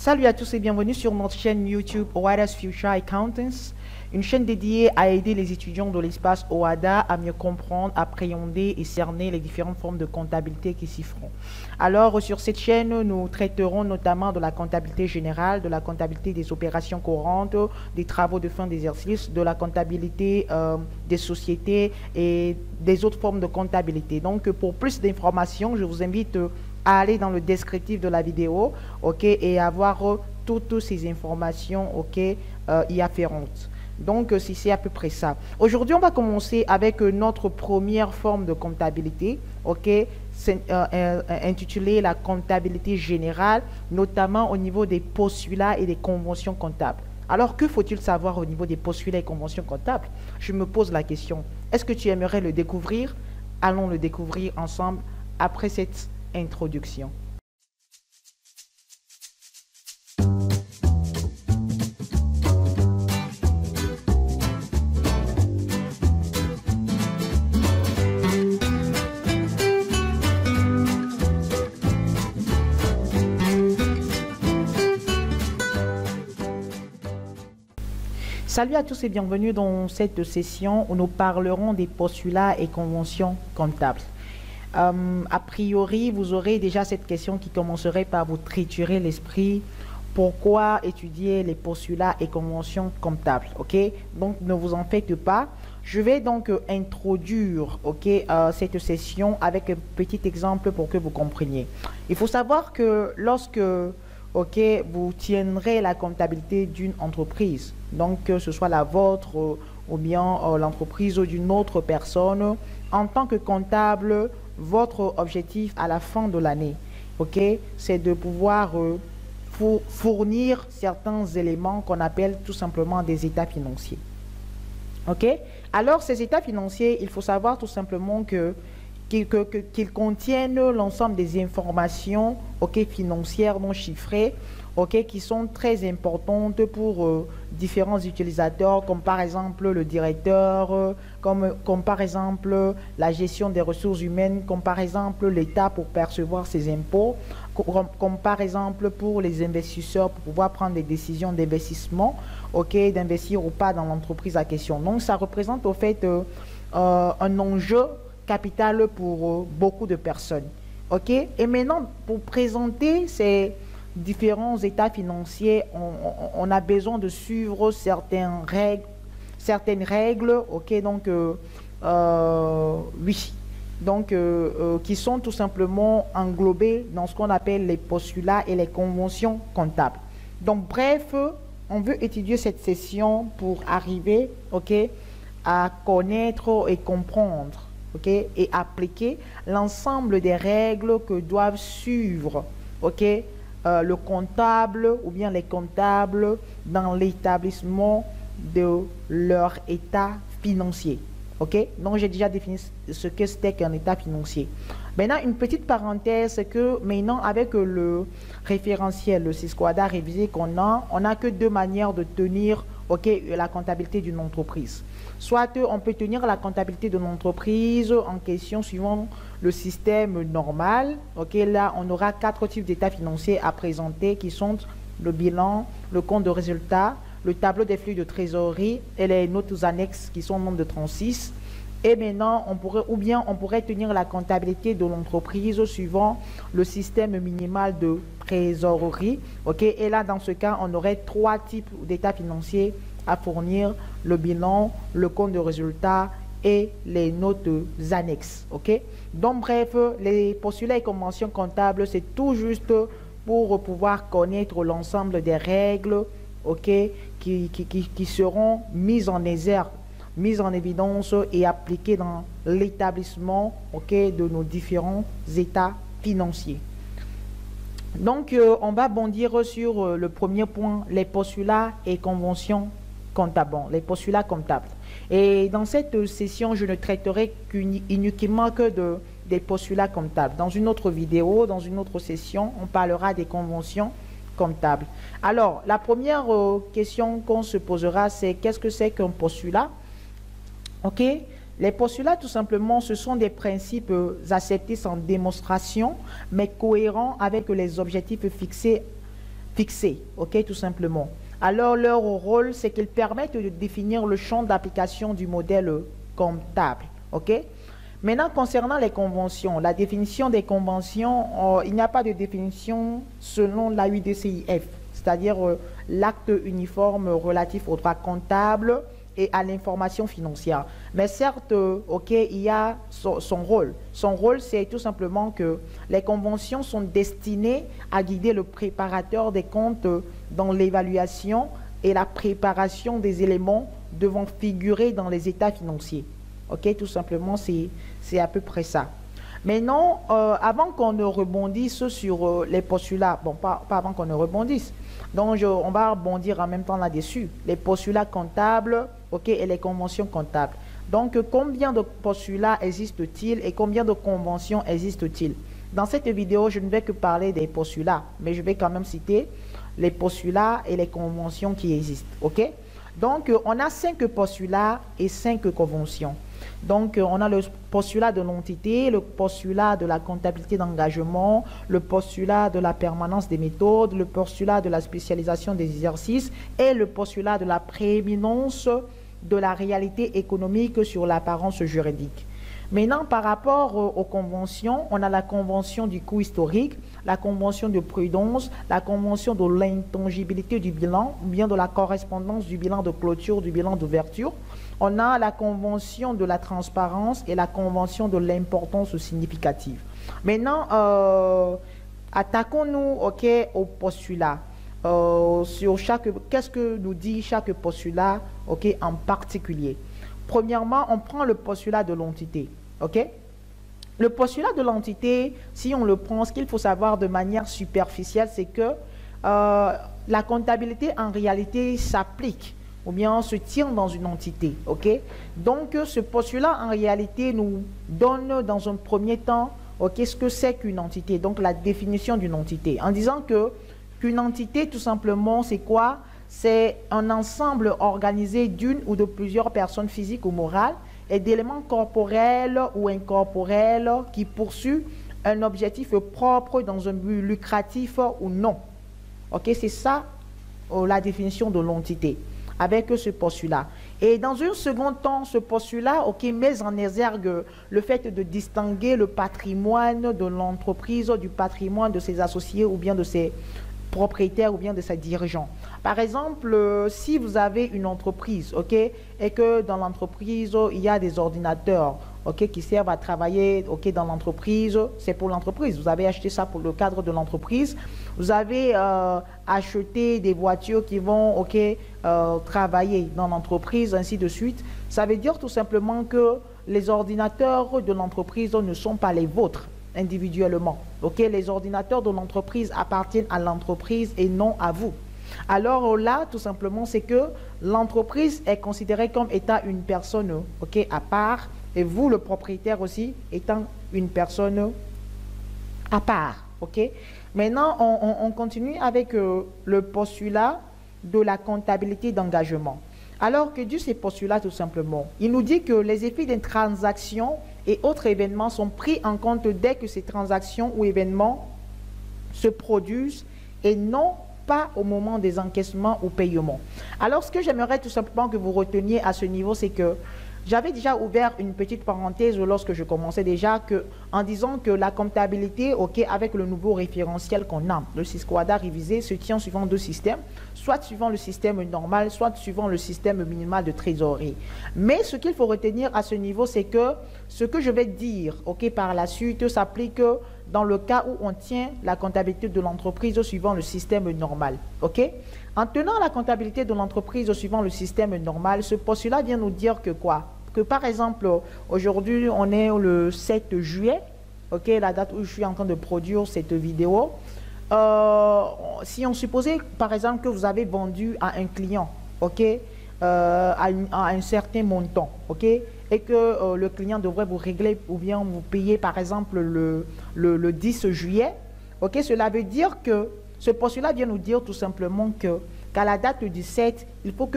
Salut à tous et bienvenue sur notre chaîne YouTube OADA's Future Accountants, une chaîne dédiée à aider les étudiants de l'espace OADA à mieux comprendre, appréhender et cerner les différentes formes de comptabilité qui s'y feront. Alors, sur cette chaîne, nous traiterons notamment de la comptabilité générale, de la comptabilité des opérations courantes, des travaux de fin d'exercice, de la comptabilité des sociétés et des autres formes de comptabilité. Donc, pour plus d'informations, je vous invite à aller dans le descriptif de la vidéo, ok, et avoir toutes ces informations, ok, y afférentes. Donc, si c'est à peu près ça. Aujourd'hui, on va commencer avec notre première forme de comptabilité, ok, intitulée la comptabilité générale, notamment au niveau des postulats et des conventions comptables. Alors, que faut-il savoir au niveau des postulats et conventions comptables? Je me pose la question. Est-ce que tu aimerais le découvrir? Allons le découvrir ensemble après cette introduction. Salut à tous et bienvenue dans cette session où nous parlerons des postulats et conventions comptables. A priori, vous aurez déjà cette question qui commencerait par vous triturer l'esprit. Pourquoi étudier les postulats et conventions comptables? Ok, donc ne vous en faites pas. Je vais donc introduire cette session avec un petit exemple pour que vous compreniez. Il faut savoir que lorsque vous tiendrez la comptabilité d'une entreprise, donc que ce soit la vôtre ou bien l'entreprise d'une autre personne, en tant que comptable, votre objectif à la fin de l'année, c'est de pouvoir fournir certains éléments qu'on appelle tout simplement des états financiers. Alors, ces états financiers, il faut savoir tout simplement qu'ils contiennent l'ensemble des informations financières non chiffrées qui sont très importantes pour différents utilisateurs, comme par exemple le directeur, comme par exemple la gestion des ressources humaines, comme par exemple l'État pour percevoir ses impôts, comme par exemple pour les investisseurs pour pouvoir prendre des décisions d'investissement, d'investir ou pas dans l'entreprise à question. Donc ça représente au fait un enjeu capital pour beaucoup de personnes. Et maintenant, pour présenter ces différents états financiers, on a besoin de suivre certaines règles, qui sont tout simplement englobées dans ce qu'on appelle les postulats et les conventions comptables. Donc, bref, on veut étudier cette session pour arriver, à connaître et comprendre, et appliquer l'ensemble des règles que doivent suivre, le comptable ou bien les comptables dans l'établissement de leur état financier. Donc, j'ai déjà défini ce que c'était qu'un état financier. Maintenant, une petite parenthèse, c'est que maintenant, avec le référentiel, le SYSCOADA révisé qu'on a, on n'a que deux manières de tenir la comptabilité d'une entreprise. Soit on peut tenir la comptabilité de l'entreprise en question suivant le système normal. Là, on aura 4 types d'états financiers à présenter qui sont le bilan, le compte de résultat, le tableau des flux de trésorerie et les notes annexes qui sont au nombre de 36. Et maintenant, on pourrait tenir la comptabilité de l'entreprise suivant le système minimal de trésorerie. Et là, dans ce cas, on aurait 3 types d'états financiers à fournir: le bilan, le compte de résultat et les notes annexes. Donc, bref, les postulats et conventions comptables, c'est tout juste pour pouvoir connaître l'ensemble des règles qui seront mises en exergue, mises en évidence et appliquées dans l'établissement de nos différents états financiers. Donc, on va bondir sur le premier point, les postulats et conventions comptables. Bon, les postulats comptables. Et dans cette session, je ne traiterai uniquement que des postulats comptables. Dans une autre vidéo, dans une autre session, on parlera des conventions comptables. Alors, la première question qu'on se posera, c'est qu'est-ce que c'est qu'un postulat? Les postulats, tout simplement, ce sont des principes acceptés sans démonstration, mais cohérents avec les objectifs fixés fixés, ok, tout simplement. Alors, leur rôle, c'est qu'ils permettent de définir le champ d'application du modèle comptable, ok. Maintenant, concernant les conventions, la définition des conventions, il n'y a pas de définition selon la l'AUDCIF, c'est-à-dire l'acte uniforme relatif au droit comptable et à l'information financière. Mais certes, ok, il y a son rôle. Son rôle, c'est tout simplement que les conventions sont destinées à guider le préparateur des comptes dans l'évaluation et la préparation des éléments devant figurer dans les états financiers. Ok, tout simplement, c'est à peu près ça. Maintenant, avant qu'on ne rebondisse sur les postulats, bon, pas avant qu'on ne rebondisse, donc on va rebondir en même temps là-dessus, les postulats comptables, ok, et les conventions comptables. Donc, combien de postulats existent-ils et combien de conventions existent-ils? Dans cette vidéo, je ne vais que parler des postulats, mais je vais quand même citer les postulats et les conventions qui existent, ok? Donc, on a 5 postulats et 5 conventions. Donc, on a le postulat de l'entité, le postulat de la comptabilité d'engagement, le postulat de la permanence des méthodes, le postulat de la spécialisation des exercices et le postulat de la prééminence de la réalité économique sur l'apparence juridique. Maintenant, par rapport aux conventions, on a la convention du coût historique, la convention de prudence, la convention de l'intangibilité du bilan, ou bien de la correspondance du bilan de clôture, du bilan d'ouverture. On a la convention de la transparence et la convention de l'importance significative. Maintenant, attaquons-nous au postulat. Sur chaque, qu'est-ce que nous dit chaque postulat en particulier? Premièrement, on prend le postulat de l'entité. Ok? Le postulat de l'entité, si on le prend, ce qu'il faut savoir de manière superficielle, c'est que la comptabilité en réalité s'applique ou bien se tient dans une entité. Ok? Donc, ce postulat en réalité nous donne dans un premier temps ce que c'est qu'une entité, donc la définition d'une entité, en disant qu'une entité, tout simplement, c'est quoi? C'est un ensemble organisé d'une ou de plusieurs personnes physiques ou morales et d'éléments corporels ou incorporels qui poursuivent un objectif propre dans un but lucratif ou non. Ok, c'est ça la définition de l'entité avec ce postulat. Et dans un second temps, ce postulat met en exergue le fait de distinguer le patrimoine de l'entreprise du patrimoine de ses associés ou bien de ses propriétaire ou bien de ses dirigeants. Par exemple, si vous avez une entreprise, et que dans l'entreprise, il y a des ordinateurs, qui servent à travailler, dans l'entreprise, c'est pour l'entreprise. Vous avez acheté ça pour le cadre de l'entreprise. Vous avez acheté des voitures qui vont, travailler dans l'entreprise, ainsi de suite. Ça veut dire tout simplement que les ordinateurs de l'entreprise ne sont pas les vôtres individuellement. Les ordinateurs de l'entreprise appartiennent à l'entreprise et non à vous. Alors là, tout simplement, c'est que l'entreprise est considérée comme étant une personne à part et vous, le propriétaire aussi, étant une personne à part. Maintenant, on continue avec le postulat de la comptabilité d'engagement. Alors que dit ces postulats tout simplement, il nous dit que les effets des transactions et autres événements sont pris en compte dès que ces transactions ou événements se produisent et non pas au moment des encaissements ou paiements. Alors, ce que j'aimerais tout simplement que vous reteniez à ce niveau, c'est que j'avais déjà ouvert une petite parenthèse lorsque je commençais déjà en disant que la comptabilité, avec le nouveau référentiel qu'on a, le SYSCOADA révisé, se tient suivant 2 systèmes, soit suivant le système normal, soit suivant le système minimal de trésorerie. Mais ce qu'il faut retenir à ce niveau, c'est que ce que je vais dire, par la suite, s'applique dans le cas où on tient la comptabilité de l'entreprise suivant le système normal. En tenant la comptabilité de l'entreprise suivant le système normal, ce postulat vient nous dire que quoi? Que par exemple, aujourd'hui, on est le 7 juillet, la date où je suis en train de produire cette vidéo. Si on supposait, par exemple, que vous avez vendu à un client, à un certain montant, et que le client devrait vous régler ou bien vous payer, par exemple, le 10 juillet, cela veut dire que ce postulat vient nous dire tout simplement qu'à la date du 7, il faut que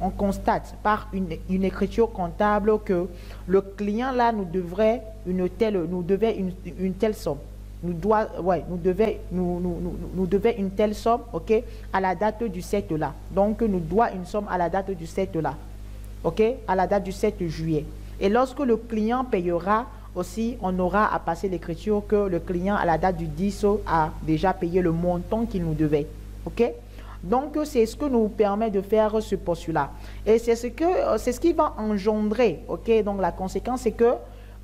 on constate par une écriture comptable que le client là nous devait une telle somme. nous devait une telle somme, ok, à la date du 7 là. Donc, nous doit une somme à la date du 7 là, ok, à la date du 7 juillet. Et lorsque le client payera aussi, on aura à passer l'écriture que le client, à la date du 10, a déjà payé le montant qu'il nous devait, ok. Donc, c'est ce que nous permet de faire ce postulat. Et c'est ce qui va engendrer, ok. Donc, la conséquence, c'est que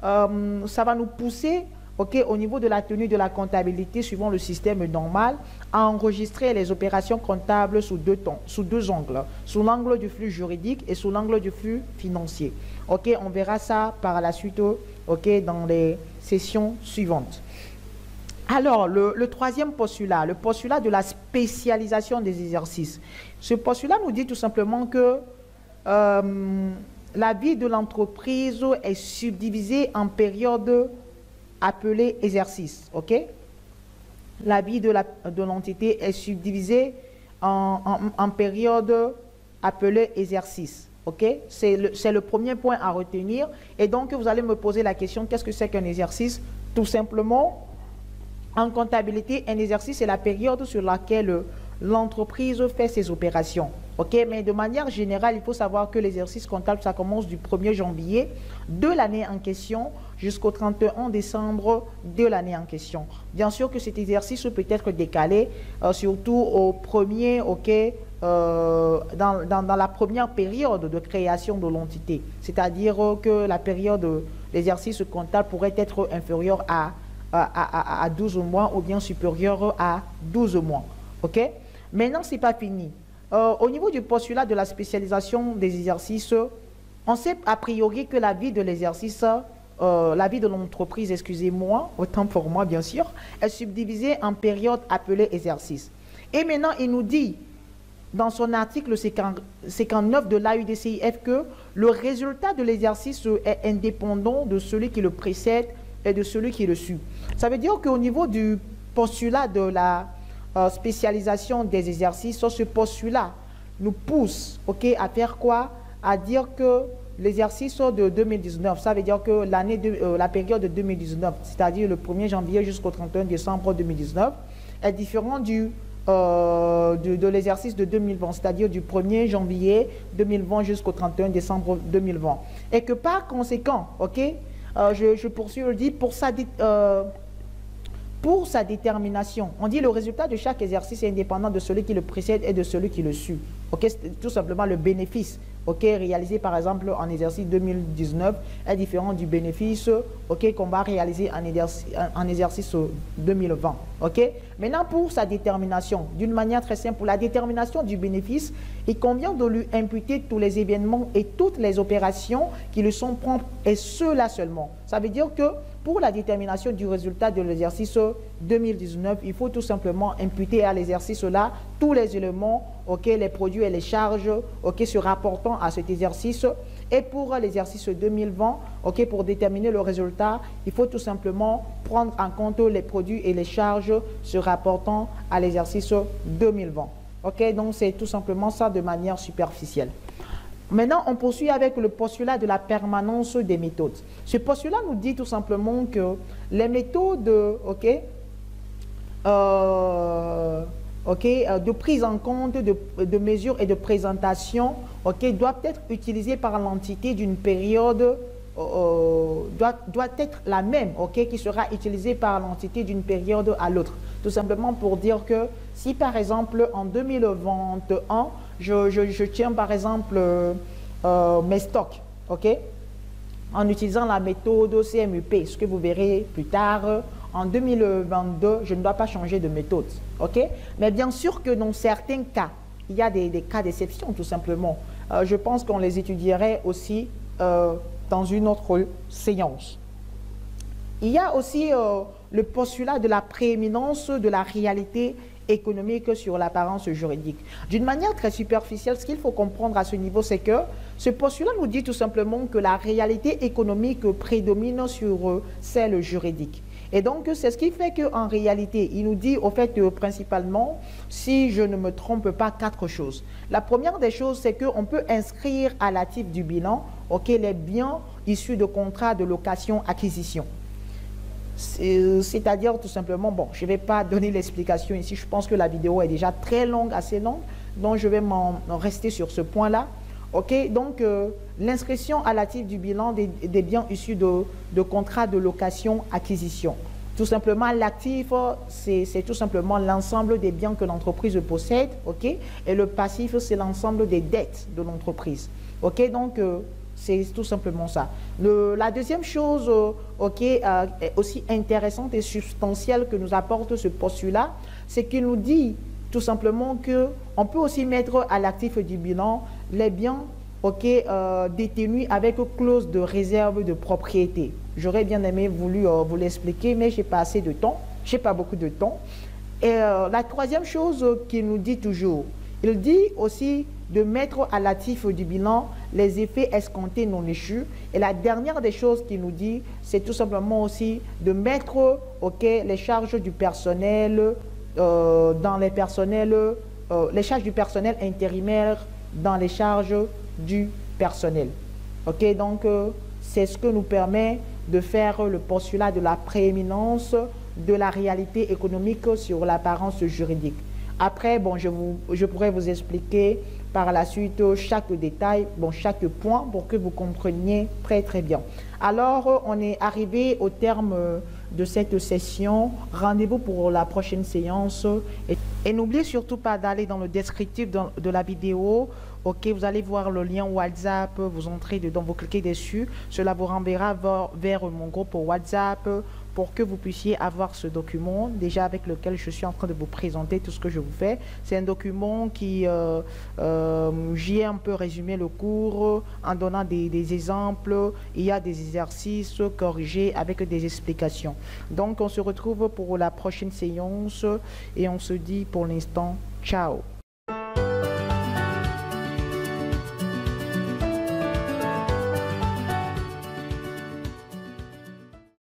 ça va nous pousser, ok, au niveau de la tenue de la comptabilité, suivant le système normal, à enregistrer les opérations comptables sous deux angles, sous l'angle du flux juridique et sous l'angle du flux financier. Ok, on verra ça par la suite, ok, dans les sessions suivantes. Alors, le troisième postulat, le postulat de la spécialisation des exercices. Ce postulat nous dit tout simplement que la vie de l'entreprise est subdivisée en périodes appelées exercices, ok? La vie de l'entité est subdivisée en périodes appelées exercices, ok? C'est le premier point à retenir. Et donc, vous allez me poser la question, qu'est-ce que c'est qu'un exercice? Tout simplement, en comptabilité, un exercice, c'est la période sur laquelle l'entreprise fait ses opérations. Ok, mais de manière générale, il faut savoir que l'exercice comptable, ça commence du 1er janvier de l'année en question jusqu'au 31 décembre de l'année en question. Bien sûr que cet exercice peut être décalé, surtout au premier, ok, dans la première période de création de l'entité. C'est-à-dire que la période de l'exercice comptable pourrait être inférieure à 12 mois ou bien supérieure à 12 mois. Ok? Maintenant, ce n'est pas fini. Au niveau du postulat de la spécialisation des exercices, on sait a priori que la vie de l'exercice, la vie de l'entreprise, excusez-moi, autant pour moi bien sûr, est subdivisée en périodes appelées exercices. Et maintenant, il nous dit dans son article 59 de l'AUDCIF que le résultat de l'exercice est indépendant de celui qui le précède et de celui qui le suit. Ça veut dire qu'au niveau du postulat de la spécialisation des exercices, ce postulat nous pousse, ok, à faire quoi? À dire que l'exercice de 2019, ça veut dire que la période de 2019, c'est-à-dire le 1er janvier jusqu'au 31 décembre 2019, est différent de l'exercice de 2020, c'est-à-dire du 1er janvier 2020 jusqu'au 31 décembre 2020. Et que par conséquent, ok, je poursuis, je dis, pour sa détermination, on dit le résultat de chaque exercice est indépendant de celui qui le précède et de celui qui le suit. Ok, c'est tout simplement le bénéfice, ok, réalisé par exemple en exercice 2019 est différent du bénéfice, ok, qu'on va réaliser en exercice 2020. Ok, maintenant pour sa détermination, d'une manière très simple, pour la détermination du bénéfice, il convient de lui imputer tous les événements et toutes les opérations qui lui sont propres, et ceux-là seulement. Ça veut dire que pour la détermination du résultat de l'exercice 2019, il faut tout simplement imputer à l'exercice-là tous les éléments, ok, les produits et les charges, ok, se rapportant à cet exercice. Et pour l'exercice 2020, ok, pour déterminer le résultat, il faut tout simplement prendre en compte les produits et les charges se rapportant à l'exercice 2020. Ok, donc c'est tout simplement ça de manière superficielle. Maintenant, on poursuit avec le postulat de la permanence des méthodes. Ce postulat nous dit tout simplement que les méthodes, ok, de prise en compte, de mesure et de présentation, ok, doivent être utilisées par l'entité d'une période, doit être la même, ok, qui sera utilisée par l'entité d'une période à l'autre. Tout simplement pour dire que si par exemple en 2021, je tiens par exemple mes stocks, ok, en utilisant la méthode CMUP, ce que vous verrez plus tard, en 2022, je ne dois pas changer de méthode, ok. Mais bien sûr que dans certains cas, il y a des cas d'exception tout simplement. Je pense qu'on les étudierait aussi dans une autre séance. Il y a aussi le postulat de la prééminence de la réalité économique sur l'apparence juridique. D'une manière très superficielle, ce qu'il faut comprendre à ce niveau, c'est que ce postulat nous dit tout simplement que la réalité économique prédomine sur celle juridique. Et donc, c'est ce qui fait qu'en réalité, il nous dit au fait principalement, si je ne me trompe pas, 4 choses. La première des choses, c'est qu'on peut inscrire à l'actif du bilan, ok, les biens issus de contrats de location-acquisition. C'est-à-dire tout simplement, bon, je ne vais pas donner l'explication ici, je pense que la vidéo est déjà très longue, assez longue, donc je vais m'en rester sur ce point-là. Ok, donc l'inscription à l'actif du bilan des biens issus de contrats de location-acquisition. Tout simplement, l'actif, c'est tout simplement l'ensemble des biens que l'entreprise possède, ok, et le passif, c'est l'ensemble des dettes de l'entreprise. Ok, donc c'est tout simplement ça. La deuxième chose ok, aussi intéressante et substantielle que nous apporte ce postulat, c'est qu'il nous dit tout simplement qu'on peut aussi mettre à l'actif du bilan les biens ok, détenus avec clause de réserve de propriété. J'aurais bien aimé vous l'expliquer, mais je n'ai pas assez de temps, je n'ai pas beaucoup de temps. Et la troisième chose qu'il nous dit toujours, il dit aussi de mettre à l'actif du bilan les effets escomptés non échus. Et la dernière des choses qu'il nous dit, c'est tout simplement aussi de mettre ok, les charges du personnel dans les charges du personnel intérimaire dans les charges du personnel. Ok, donc c'est ce que nous permet de faire le postulat de la prééminence de la réalité économique sur l'apparence juridique. Après, bon, je pourrais vous expliquer par la suite chaque détail, bon, chaque point pour que vous compreniez très très bien. Alors, on est arrivé au terme de cette session. Rendez-vous pour la prochaine séance. Et n'oubliez surtout pas d'aller dans le descriptif de la vidéo. Ok, vous allez voir le lien WhatsApp, vous entrez dedans, vous cliquez dessus. Cela vous renverra vers mon groupe WhatsApp pour que vous puissiez avoir ce document déjà avec lequel je suis en train de vous présenter tout ce que je vous fais. C'est un document qui, j'y ai un peu résumé le cours en donnant des exemples. Il y a des exercices corrigés avec des explications. Donc, on se retrouve pour la prochaine séance et on se dit pour l'instant, ciao.